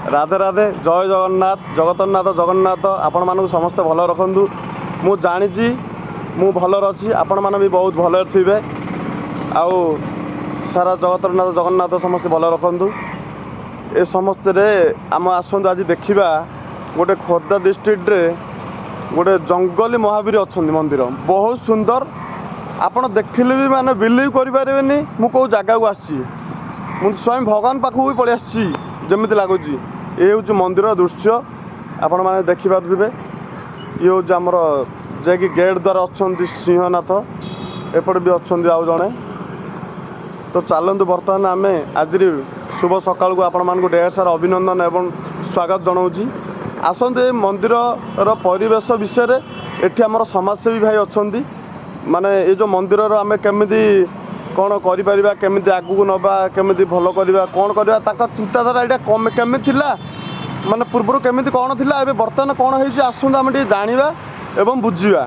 राधे राधे जय जगन्नाथ जगतनाथ जगन्नाथ आपण मानक समस्ते भल रखु मु जानी मु भलर अच्छी आपण मैंने भी बहुत भल थे आउ सारा जगतनाथ जगन्नाथ समस्ते भल रखु ए समस्ते आम आसतु आज देखा गोटे खोर्धा डिस्ट्रिक्ट रे गोटे जंगली महावीर अच्छा मंदिर बहुत सुंदर आपण देखिले भी माने बिलीव करें मु कौ जगह को आसी स्वयं भगवान पाखु भी पलि आसी जमी लगुच ये हूँ मंदिर दृश्य आपण मैंने देखिपे ये हूँ आमर जैकि गेट द्वार अच्छा सिंहनाथ एपटे भी अच्छा आउ जड़े तो चलतु बर्तमान आम आज शुभ सकाल को आपण मानक ढेर सारा अभिनंदन एवं स्वागत जनाऊँ आसते मंदिर परिवेश विषय एठी आमर समाजसेवी भाई अच्छा माने ये जो मंदिर आम केमी कौन करें केमी आगू नवा केमी भल करवा कौन करवा चिंताधारा यहाँ केमी थिला माने पूर्व केमी कौन थिला एबे बर्तमान कौन है आसतु आम जाना एवं बुझा